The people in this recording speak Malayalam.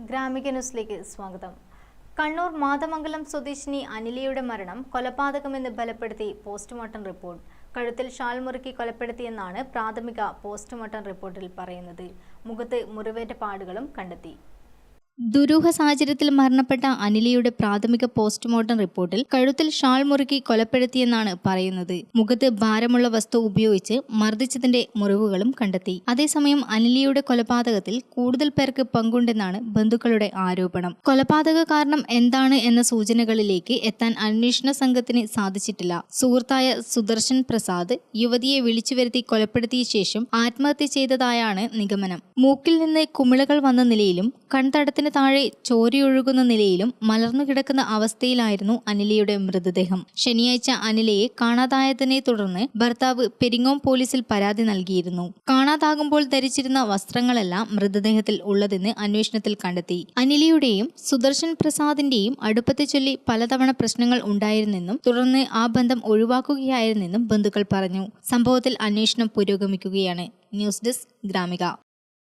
ഗ്രാമിക ന്യൂസിലേക്ക് സ്വാഗതം. കണ്ണൂർ മാതമംഗലം സ്വദേശിനി അനിലയുടെ മരണം കൊലപാതകമെന്ന് ബലപ്പെടുത്തി പോസ്റ്റ്മോർട്ടം റിപ്പോർട്ട്. കഴുത്തിൽ ഷാൾ മുറുക്കി കൊലപ്പെടുത്തിയെന്നാണ് പ്രാഥമിക പോസ്റ്റ്മോർട്ടം റിപ്പോർട്ടിൽ പറയുന്നത്. മുഖത്ത് മുറിവേറ്റ പാടുകളും കണ്ടെത്തി. ദുരൂഹ സാഹചര്യത്തിൽ മരണപ്പെട്ട അനിലയുടെ പ്രാഥമിക പോസ്റ്റ്മോർട്ടം റിപ്പോർട്ടിൽ കഴുത്തിൽ ഷാൾ മുറുക്കി കൊലപ്പെടുത്തിയെന്നാണ് പറയുന്നത്. മുഖത്ത് ഭാരമുള്ള വസ്തു ഉപയോഗിച്ച് മർദ്ദിച്ചതിന്റെ മുറിവുകളും കണ്ടെത്തി. അതേസമയം അനിലയുടെ കൊലപാതകത്തിൽ കൂടുതൽ പേർക്ക് പങ്കുണ്ടെന്നാണ് ബന്ധുക്കളുടെ ആരോപണം. കൊലപാതക കാരണം എന്താണ് എന്ന സൂചനകളിലേക്ക് എത്താൻ അന്വേഷണ സംഘത്തിന് സാധിച്ചിട്ടില്ല. സുഹൃത്തായ സുദർശൻ പ്രസാദ് യുവതിയെ വിളിച്ചുവരുത്തി കൊലപ്പെടുത്തിയ ശേഷം ആത്മഹത്യ ചെയ്തതായാണ് നിഗമനം. മൂക്കിൽ നിന്ന് കുമിളകൾ വന്ന നിലയിലും കൺതടത്തിന് താഴെ ചോരയൊഴുകുന്ന നിലയിലും മലർന്നു കിടക്കുന്ന അവസ്ഥയിലായിരുന്നു അനിലയുടെ മൃതദേഹം. ശനിയാഴ്ച അനിലയെ കാണാതായതിനെ തുടർന്ന് ഭർത്താവ് പെരിങ്ങോം പോലീസിൽ പരാതി നൽകിയിരുന്നു. കാണാതാകുമ്പോൾ ധരിച്ചിരുന്ന വസ്ത്രങ്ങളെല്ലാം മൃതദേഹത്തിൽ ഉള്ളതെന്ന് അന്വേഷണത്തിൽ കണ്ടെത്തി. അനിലയുടെയും സുദർശൻ പ്രസാദിന്റെയും അടുപ്പത്തെ ചൊല്ലി പലതവണ പ്രശ്നങ്ങൾ ഉണ്ടായിരുന്നെന്നും തുടർന്ന് ആ ബന്ധം ഒഴിവാക്കുകയായിരുന്നെന്നും ബന്ധുക്കൾ പറഞ്ഞു. സംഭവത്തിൽ അന്വേഷണം പുരോഗമിക്കുകയാണ്. News desk Gramika.